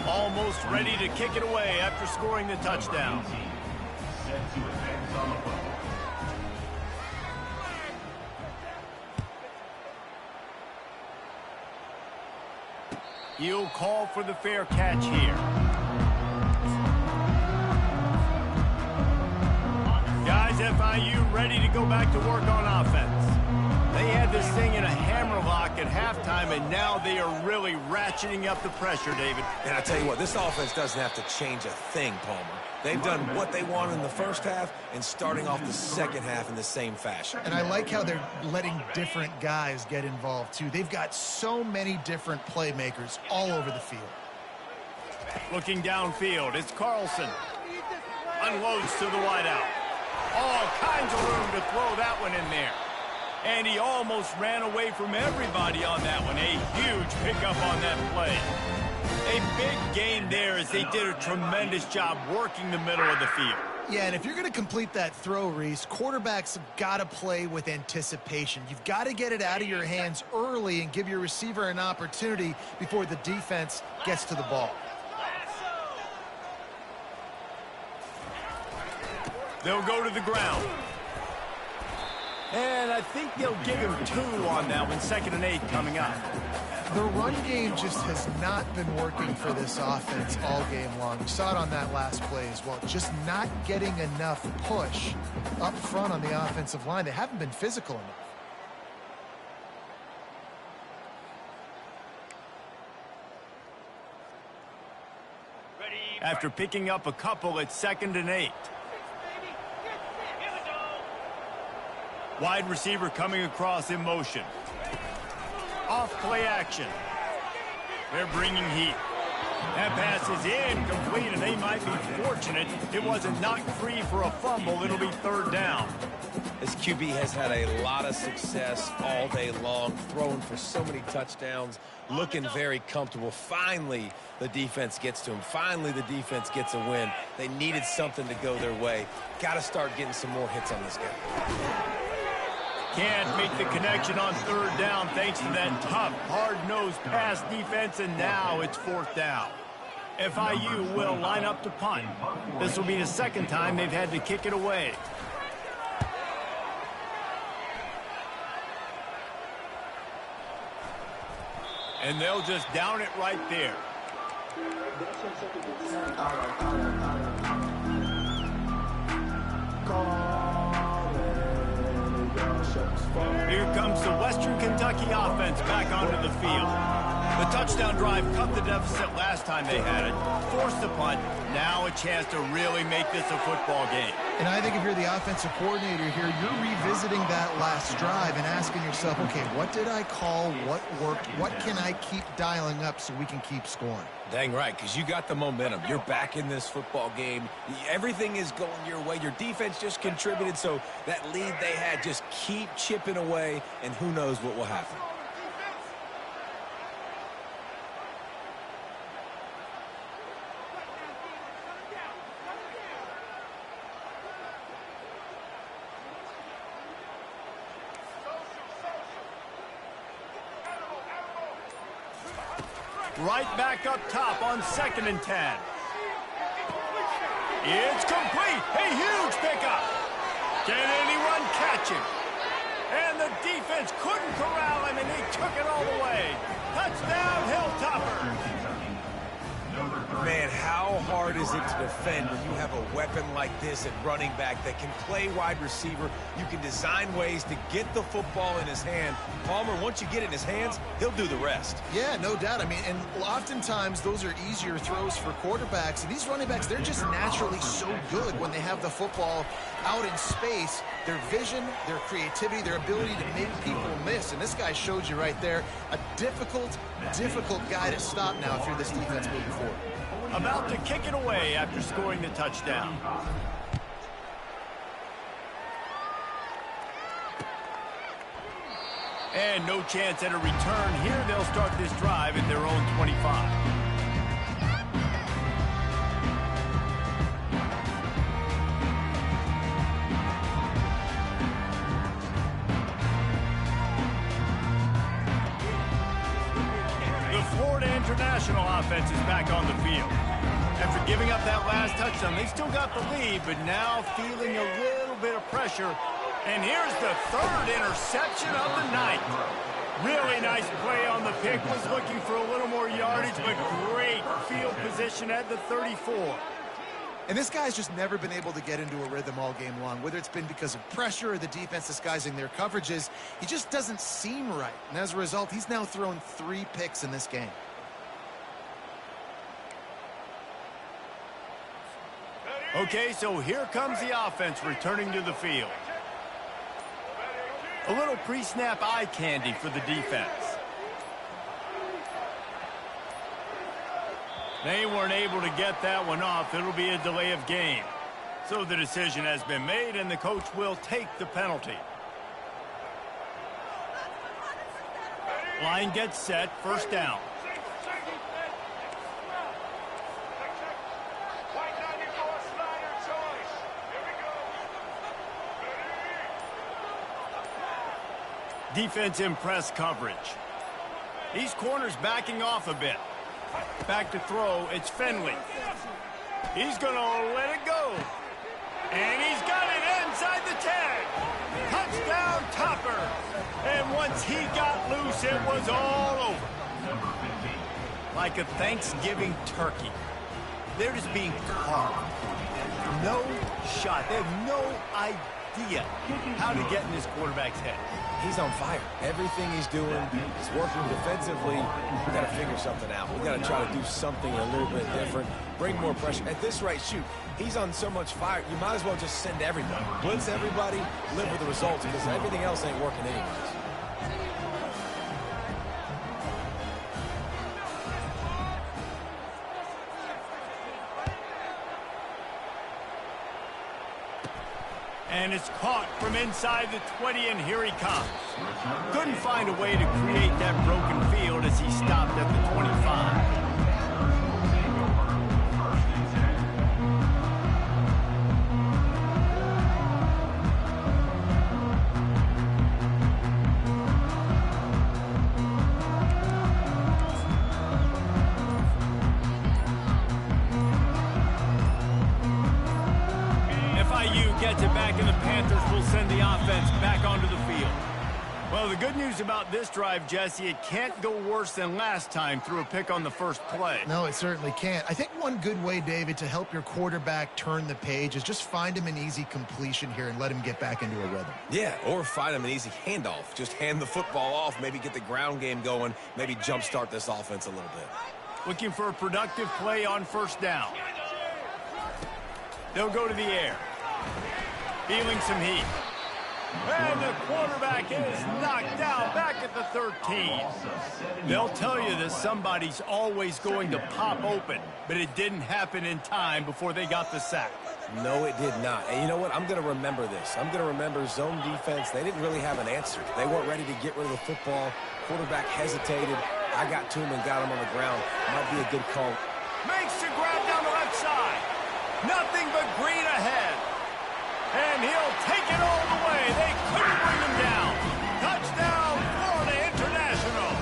Almost ready to kick it away after scoring the touchdown. Set to advance on the ball. He'll call for the fair catch here. Guys, FIU ready to go back to work on offense. They had this thing in a hammerlock at halftime, and now they are really ratcheting up the pressure, David. And I tell you what, this offense doesn't have to change a thing, Palmer. They've done what they wanted in the first half and starting off the second half in the same fashion. And I like how they're letting different guys get involved, too. They've got so many different playmakers all over the field. Looking downfield, it's Carlson. Unloads to the wideout. All kinds of room to throw that one in there. And he almost ran away from everybody on that one. A huge pickup on that play. A big gain there as they did a tremendous job working the middle of the field. Yeah, and if you're going to complete that throw, Reese, quarterbacks have got to play with anticipation. You've got to get it out of your hands early and give your receiver an opportunity before the defense gets to the ball. They'll go to the ground. And I think they'll give him 2 on that one. 2nd and 8 coming up. The run game just has not been working for this offense all game long. We saw it on that last play as well. Just not getting enough push up front on the offensive line. They haven't been physical enough. After picking up a couple, it's 2nd and 8. Wide receiver coming across in motion. Off play action. They're bringing heat. That pass is incomplete, and they might be fortunate it wasn't knocked free for a fumble. It'll be 3rd down. This QB has had a lot of success all day long, throwing for so many touchdowns, looking very comfortable. Finally, the defense gets to him. Finally, the defense gets a win. They needed something to go their way. Got to start getting some more hits on this guy. Can't make the connection on 3rd down thanks to that tough, hard-nosed pass defense, and now it's 4th down. FIU will line up to punt. This will be the 2nd time they've had to kick it away. And they'll just down it right there. Here comes the Western Kentucky offense back onto the field. The touchdown drive cut the deficit last time they had it, forced the punt. Now a chance to really make this a football game. And I think if you're the offensive coordinator here, you're revisiting that last drive and asking yourself, okay, what did I call? What worked? What can I keep dialing up so we can keep scoring? Dang right, because you got the momentum. You're back in this football game. Everything is going your way. Your defense just contributed, so that lead they had, just keep chipping away, and who knows what will happen. Right back up top on 2nd and 10. It's complete. A huge pickup. Can anyone catch him? And the defense couldn't corral him, and he took it all the way. Touchdown, Hilltopper. Man, how hard is it to defend when you have a weapon like this at running back that can play wide receiver? You can design ways to get the football in his hand. Palmer, once you get it in his hands, he'll do the rest. Yeah, no doubt. I mean, and oftentimes those are easier throws for quarterbacks. And these running backs, they're just naturally so good when they have the football out in space. Their vision, their creativity, their ability to make people miss. And this guy showed you right there, a difficult guy to stop now if you're this defense moving forward. About to kick it away after scoring the touchdown. And no chance at a return here. They'll start this drive at their own 25. International offense is back on the field. After giving up that last touchdown, they still got the lead, but now feeling a little bit of pressure. And here's the third interception of the night. Really nice play on the pick. Was looking for a little more yardage, but great field position at the 34. And this guy's just never been able to get into a rhythm all game long, whether it's been because of pressure or the defense disguising their coverages. He just doesn't seem right. And as a result, he's now thrown 3 picks in this game. Okay, so here comes the offense returning to the field. A little pre-snap eye candy for the defense. They weren't able to get that one off. It'll be a delay of game. So the decision has been made, and the coach will take the penalty. Line gets set, first down. Defense in press coverage. These corners backing off a bit. Back to throw, it's Finley. He's going to let it go. And he's got it inside the 10. Touchdown Topper. And once he got loose, it was all over. Like a Thanksgiving turkey. They're just being carved. No shot. They have no idea how to get in this quarterback's head. He's on fire. Everything he's doing is working defensively. We got to figure something out. We got to try to do something a little bit different. Bring more pressure. At this rate, shoot, he's on so much fire, you might as well just send everybody. Blitz everybody, live with the results, because everything else ain't working anyways. And it's caught from inside the 20, and here he comes. Couldn't find a way to create that broken field as he stopped at the 25. FIU gets it back, and the Panthers will send the offense back onto the field. Well, the good news about this drive, Jesse, it can't go worse than last time through a pick on the first play. No, it certainly can't. I think one good way, David, to help your quarterback turn the page is just find him an easy completion here and let him get back into a rhythm. Yeah, or find him an easy handoff. Just hand the football off, maybe get the ground game going, maybe jumpstart this offense a little bit. Looking for a productive play on first down. They'll go to the air. Feeling some heat. And the quarterback is knocked down back at the 13. They'll tell you that somebody's always going to pop open, but it didn't happen in time before they got the sack. No, it did not. And you know what? I'm going to remember this. I'm going to remember zone defense. They didn't really have an answer. They weren't ready to get rid of the football. Quarterback hesitated. I got to him and got him on the ground. Might be a good call. Makes the grab down the left side. Nothing but green ahead. And he'll take it all the way. They couldn't bring him down. Touchdown, Florida International.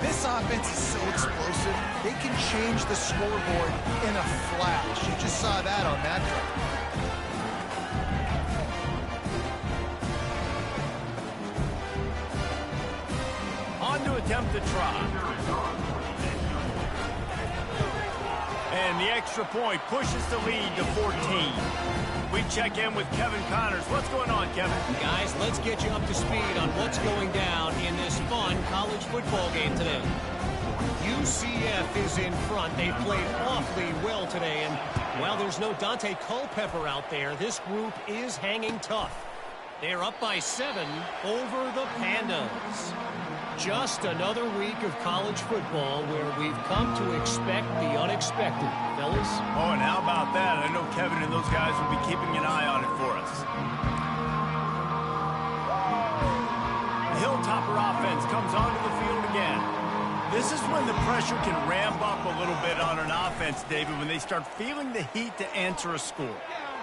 This offense is so explosive, they can change the scoreboard in a flash. You just saw that on that drive. On to attempt the try. And the extra point pushes the lead to 14. We check in with Kevin Connors. What's going on, Kevin? Guys, let's get you up to speed on what's going down in this fun college football game today. UCF is in front. They played awfully well today, and while there's no Dante Culpepper out there, this group is hanging tough. They're up by 7 over the Pandas. Just another week of college football where we've come to expect the unexpected, fellas. Oh, and how about that? I know Kevin and those guys will be keeping an eye on it for us. The Hilltopper offense comes onto the field again. This is when the pressure can ramp up a little bit on an offense, David, when they start feeling the heat to answer a score.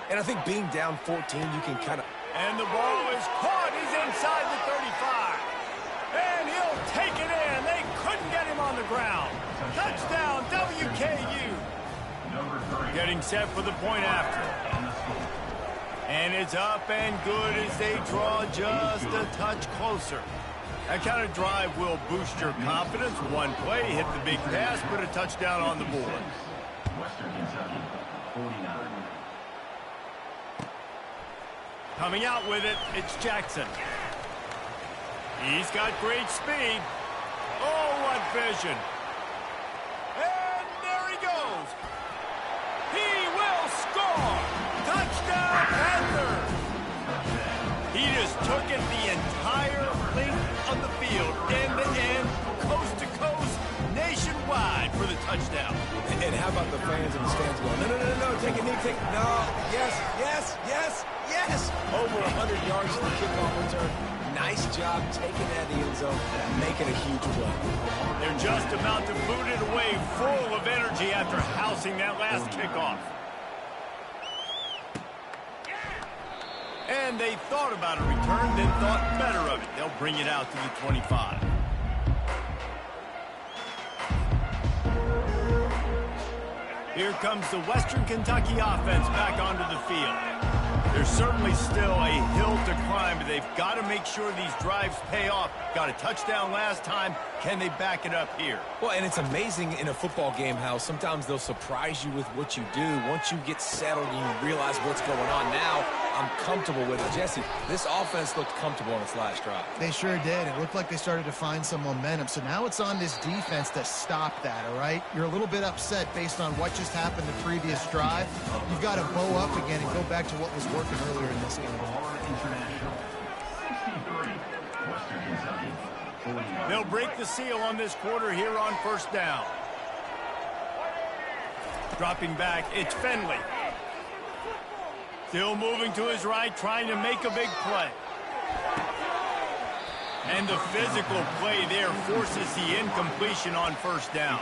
And I think being down 14, you can kind of... And the ball is caught. He's inside the 35. And he'll take it in. They couldn't get him on the ground. Touchdown, WKU. Getting set for the point after. And it's up and good as they draw just a touch closer. That kind of drive will boost your confidence. One play, hit the big pass, put a touchdown on the board. Western Kentucky, 49. Coming out with it, it's Jackson. He's got great speed. Oh, what vision. And there he goes. He will score. Touchdown, Panthers. He just took it the entire length of the field, end to end, coast to coast, nationwide for the touchdown. And how about the fans in the stands going, no, take a knee, no, yes. Over 100 yards for the kickoff return. Nice job taking that in the end zone and making a huge play. They're just about to boot it away, full of energy after housing that last kickoff. And they thought about a return, then thought better of it. They'll bring it out to the 25. Here comes the Western Kentucky offense back onto the field. There's certainly still a hill to climb, but they've got to make sure these drives pay off. Got a touchdown last time. Can they back it up here? Well, and it's amazing in a football game how sometimes they'll surprise you with what you do. Once you get settled and you realize what's going on now, I'm comfortable with it. Jesse, this offense looked comfortable on its last drive. They sure did. It looked like they started to find some momentum. So now it's on this defense to stop that, all right? You're a little bit upset based on what just happened the previous drive. You've got to bow up again and go back to what was working earlier in this game. International, 63. Western Kentucky, 49. They'll break the seal on this quarter here on first down. Dropping back, it's Fenley. Still moving to his right, trying to make a big play. And the physical play there forces the incompletion on first down.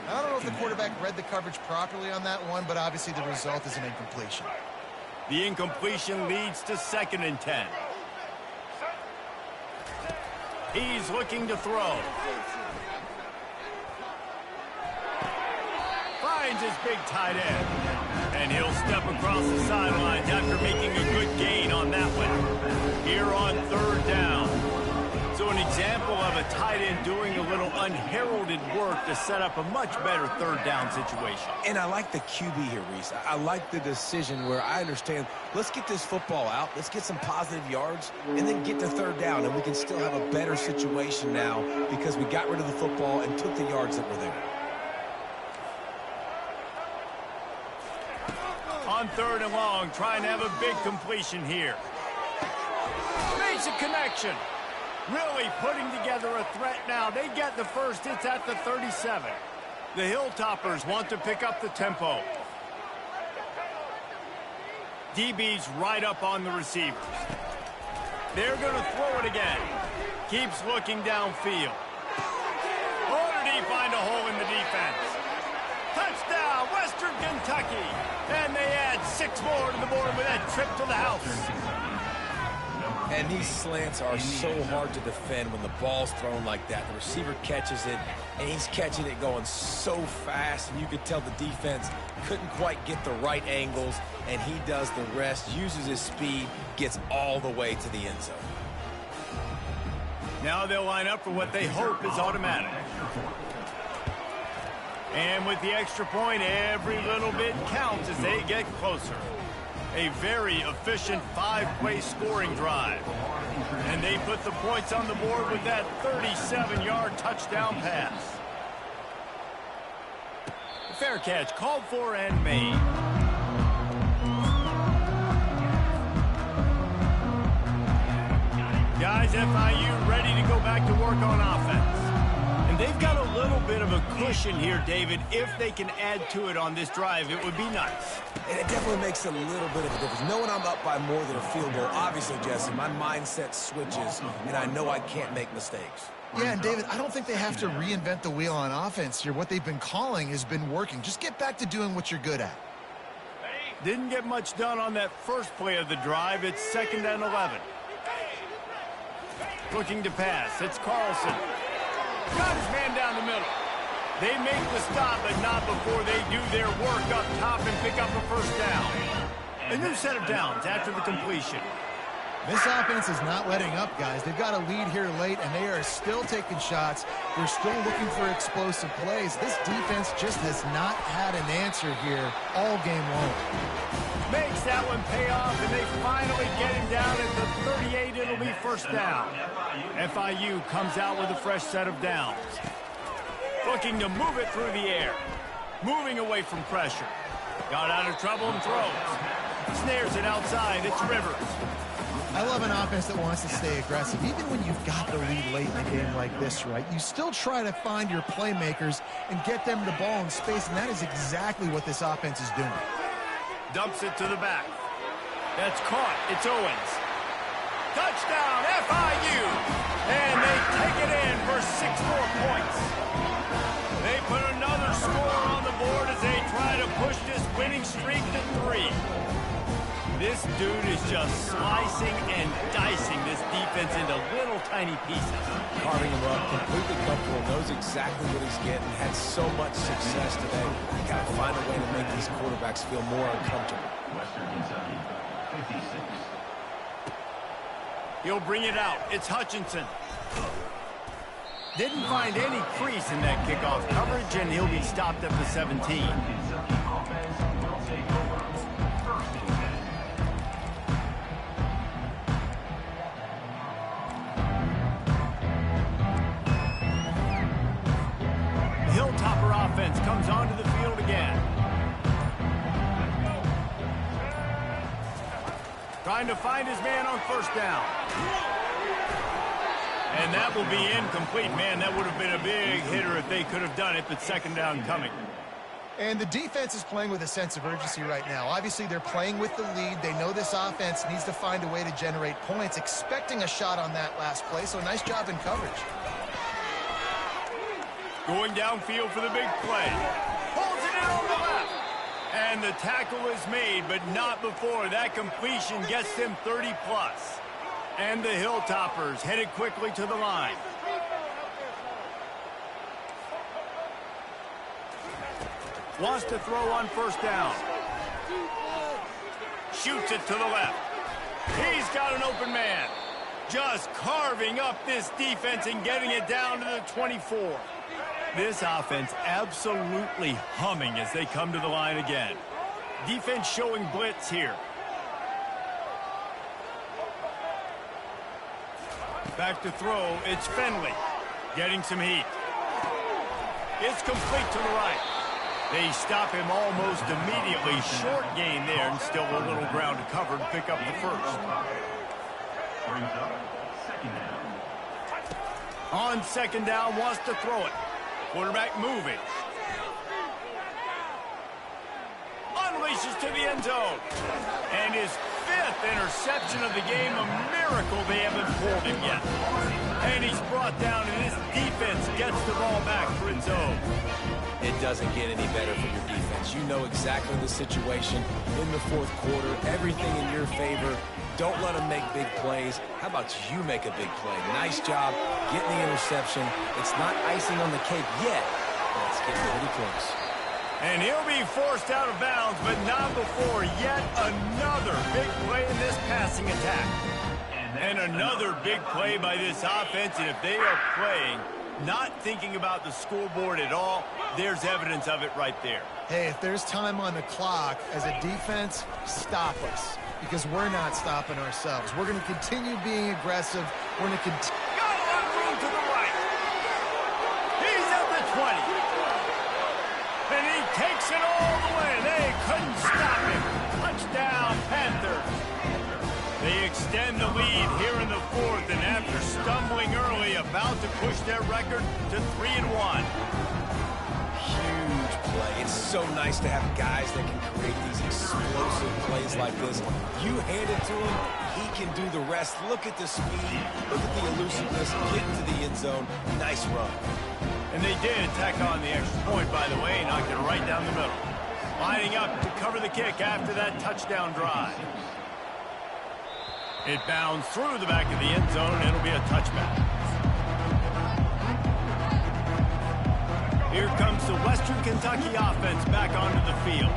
I don't know if the quarterback read the coverage properly on that one, but obviously the result is an incompletion. The incompletion leads to 2nd and 10. He's looking to throw. Finds his big tight end. And he'll step across the sidelines after making a good gain on that one. Here on 3rd down. So an example of a tight end doing a little unheralded work to set up a much better 3rd down situation. And I like the QB here, Reese. I like the decision where I understand, let's get this football out, let's get some positive yards, and then get to 3rd down, and we can still have a better situation now because we got rid of the football and took the yards that were there. On 3rd and long, trying to have a big completion here. Makes a connection. Really putting together a threat now. They get the first. It's at the 37. The Hilltoppers want to pick up the tempo. DB's right up on the receivers. They're going to throw it again. Keeps looking downfield. Or did he find a hole in the defense? Touchdown, Western Kentucky. And they add 6 more to the board with that trip to the house. And these slants are so hard to defend when the ball's thrown like that. The receiver catches it, and he's catching it going so fast, and you could tell the defense couldn't quite get the right angles, and he does the rest, uses his speed, gets all the way to the end zone. Now they'll line up for what they hope is automatic. And with the extra point, every little bit counts as they get closer. A very efficient 5-play scoring drive. And they put the points on the board with that 37-yard touchdown pass. Fair catch called for and made. Guys, FIU ready to go back to work on offense. And they've got a little bit of a cushion here, David. If they can add to it on this drive, it would be nice. And it definitely makes a little bit of a difference. Knowing I'm up by more than a field goal, obviously, Jesse, my mindset switches, and I know I can't make mistakes. Yeah, and David, I don't think they have to reinvent the wheel on offense here. What they've been calling has been working. Just get back to doing what you're good at. Didn't get much done on that first play of the drive. It's 2nd and 11. Looking to pass. It's Carlson. Got his man down the middle. They make the stop, but not before they do their work up top and pick up a first down. A new set of downs after the completion. This offense is not letting up, guys. They've got a lead here late, and they are still taking shots. They're still looking for explosive plays. This defense just has not had an answer here all game long. Makes that one pay off, and they finally get him down at the 38. It'll be first down. FIU comes out with a fresh set of downs. Looking to move it through the air. Moving away from pressure. Got out of trouble and throws. Snares it outside. It's Rivers. I love an offense that wants to stay aggressive. Even when you've got the lead late in a game like this, right, you still try to find your playmakers and get them the ball in space, and that is exactly what this offense is doing. Dumps it to the back. That's caught. It's Owens. Touchdown, FIU! And they take it in for 6 more points. They put another score on the board as they try to push this winning streak to 3. This dude is just slicing and dicing this defense into little tiny pieces. Carving him up, completely comfortable, knows exactly what he's getting, had so much success today. You got to find a way to make these quarterbacks feel more uncomfortable. Western Kentucky, 56. He'll bring it out. It's Hutchinson. Didn't find any crease in that kickoff coverage, and he'll be stopped at the 17. Kentucky offense will take over. First and 10. Hilltopper offense comes onto the field again. Trying to find his man on first down. And that will be incomplete. Man, that would have been a big hitter if they could have done it, but 2nd down coming. And the defense is playing with a sense of urgency right now. Obviously, they're playing with the lead. They know this offense needs to find a way to generate points, expecting a shot on that last play, so nice job in coverage. Going downfield for the big play. Pulls it in on the left. And the tackle is made, but not before that completion gets them 30+. And the Hilltoppers headed quickly to the line. Wants to throw on first down. Shoots it to the left. He's got an open man. Just carving up this defense and getting it down to the 24. This offense absolutely humming as they come to the line again. Defense showing blitz here. Back to throw, it's Finley. Getting some heat. It's complete to the right. They stop him almost immediately. Short gain there and still a little ground to cover to pick up the first. Brings up 2nd down. On 2nd down, wants to throw it. Quarterback moving. Unleashes to the end zone. And his 5th interception of the game, a miracle they haven't pulled him yet. And he's brought down, and his defense gets the ball back for its own. It doesn't get any better for your defense. You know exactly the situation in the 4th quarter. Everything in your favor. Don't let them make big plays. How about you make a big play? Nice job getting the interception. It's not icing on the cake yet, but it's getting pretty close. And he'll be forced out of bounds, but not before yet another big play in this passing attack. And another big play by this offense, and if they are playing not thinking about the scoreboard at all. There's evidence of it right there. Hey, if there's time on the clock, as a defense, stop us, because we're not stopping ourselves. We're going to continue being aggressive. We're going to continue. Got a lot of room to the right. He's at the 20. And he takes it all the way. They couldn't stop him. Touchdown, Panthers. They extend the lead here in the fourth, and after stumbling early, about to push their record to 3-1. Huge play. It's so nice to have guys that can create these explosive plays like this. You hand it to him, he can do the rest. Look at the speed, look at the elusiveness, get into the end zone. Nice run. And they did tack on the extra point, by the way, knocked it right down the middle. Lining up to cover the kick after that touchdown drive. It bounds through the back of the end zone, and it'll be a touchback. Here comes the Western Kentucky offense back onto the field.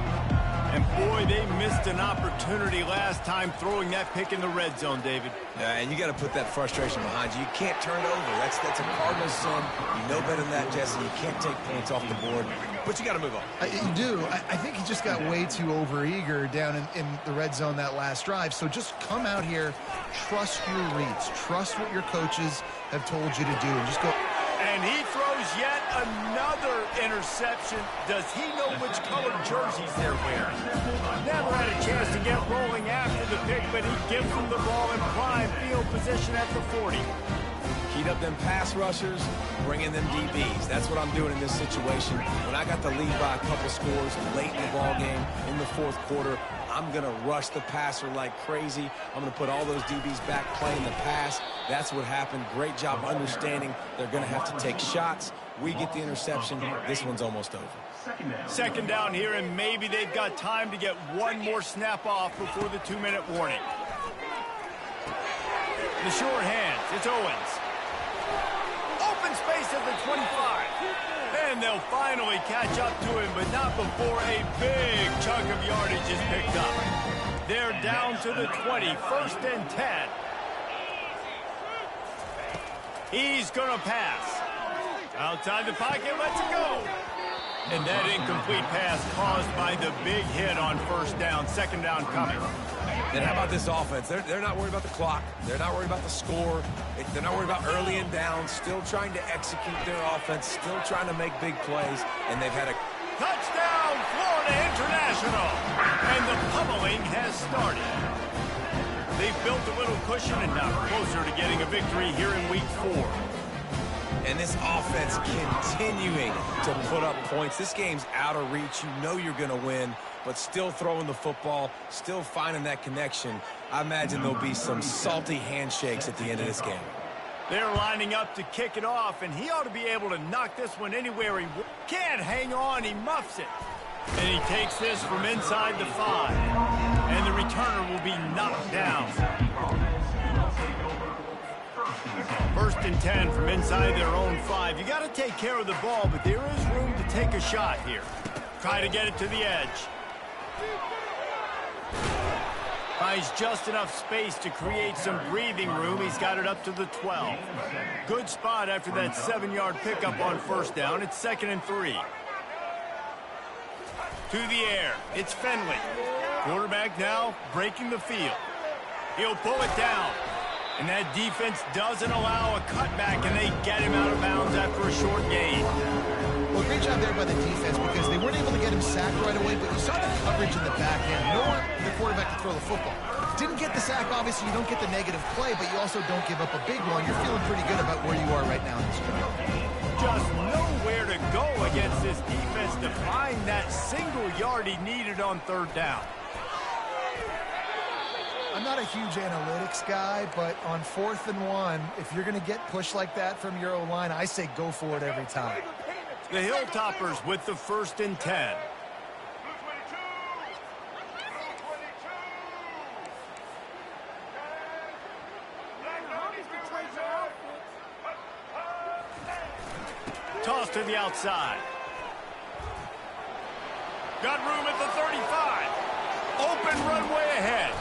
And boy, they missed an opportunity last time throwing that pick in the red zone, David. Yeah, and you got to put that frustration behind you. You can't turn it over. That's a Cardinals sin. You know better than that, Jesse. You can't take points off the board, but you got to move on. You do. I think he just got way too overeager down in the red zone that last drive. So just come out here, trust your reads, trust what your coaches have told you to do, and just go. And he throws yet another interception. Does he know which colored jerseys they're wearing? Never had a chance to get rolling after the pick, but he gives them the ball in prime field position at the 40. Heat up them pass rushers, bring in them DBs. That's what I'm doing in this situation. When I got the lead by a couple scores late in the ball game in the fourth quarter, I'm going to rush the passer like crazy. I'm going to put all those DBs back playing the pass. That's what happened. Great job understanding they're going to have to take shots. We get the interception. This one's almost over. Second down here, and maybe they've got time to get one more snap off before the 2-minute warning. The short hands. It's Owens. Open space at the 25. And they'll finally catch up to him, but not before a big chunk of yardage is picked up. They're down to the 20, 1st and 10. He's going to pass. Outside the pocket, lets it go. And that incomplete pass caused by the big hit on 1st down, 2nd down coming. And how about this offense? They're not worried about the clock. They're not worried about the score. They're not worried about early and down. Still trying to execute their offense. Still trying to make big plays. And they've had a touchdown, Florida International. And the pummeling has started. They've built a little cushion and now closer to getting a victory here in week 4. And this offense continuing to put up points. This game's out of reach. You know you're going to win, but still throwing the football, still finding that connection. I imagine there'll be some salty handshakes at the end of this game. They're lining up to kick it off, and he ought to be able to knock this one anywhere he can't hang on. He muffs it. And he takes this from inside the 5. And the returner will be knocked down. 1st and 10 from inside their own 5. You got to take care of the ball, but there is room to take a shot here. Try to get it to the edge. Finds just enough space to create some breathing room. He's got it up to the 12. Good spot after that 7-yard pickup on 1st down. It's 2nd and 3. To the air. It's Fenley. Quarterback now breaking the field. He'll pull it down. And that defense doesn't allow a cutback, and they get him out of bounds after a short gain. Well, great job there by the defense, because they weren't able to get him sacked right away, but you saw the coverage in the back end. Nowhere for the quarterback to throw the football. Didn't get the sack, obviously. You don't get the negative play, but you also don't give up a big one. You're feeling pretty good about where you are right now in this game. Just nowhere to go against this defense to find that single yard he needed on 3rd down. I'm not a huge analytics guy, but on 4th and 1, if you're going to get pushed like that from your O-line, I say go for it every time. The Hilltoppers with the 1st and 10. Toss to the outside. Got room at the 35. Open runway ahead.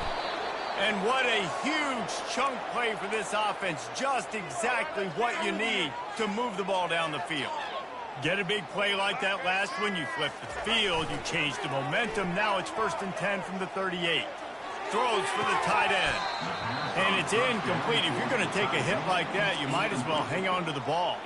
And what a huge chunk play for this offense. Just exactly what you need to move the ball down the field. Get a big play like that last one, you flip the field, you change the momentum. Now it's 1st and 10 from the 38. Throws for the tight end. And it's incomplete. If you're going to take a hit like that, you might as well hang on to the ball.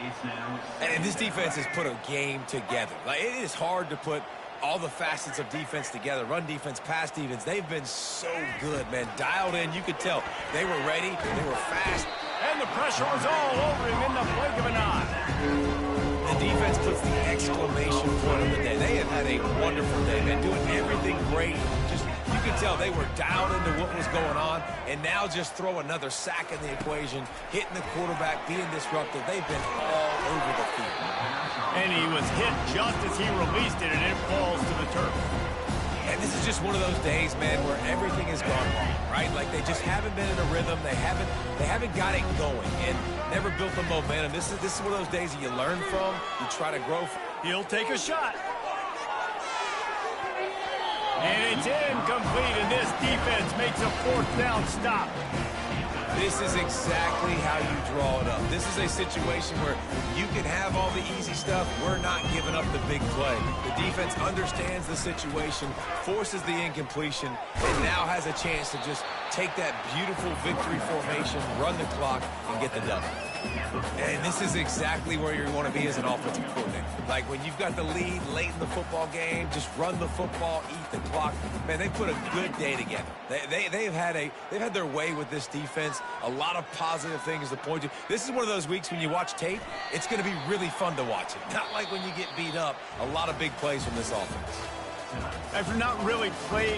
And this defense has put a game together. Like, it is hard to put all the facets of defense together. Run defense, pass defense. They've been so good, man. Dialed in. You could tell they were ready. They were fast. And the pressure was all over him in the blink of an eye. The defense puts the exclamation point on the day. They have had a wonderful day, man. Doing everything great. Just, you could tell they were dialed into what was going on. And now just throw another sack in the equation. Hitting the quarterback, being disruptive. They've been all over the field. And he was hit just as he released it, and it falls to the turf. And this is just one of those days, man, where everything has gone wrong, right? Like, they just haven't been in a rhythm. They haven't got it going and never built the momentum. This is one of those days that you learn from, you try to grow from. He'll take a shot. And it's incomplete, and this defense makes a 4th down stop. This is exactly how you draw it up. This is a situation where you can have all the easy stuff. We're not giving up the big play. The defense understands the situation, forces the incompletion, and now has a chance to just take that beautiful victory formation, run the clock, and get the dub. And this is exactly where you want to be as an offensive coordinator. Like, when you've got the lead late in the football game, just run the football, eat the clock. Man, they put a good day together. They've had their way with this defense. A lot of positive things to point to. This is one of those weeks when you watch tape, it's going to be really fun to watch it. Not like when you get beat up. A lot of big plays from this offense. After not really playing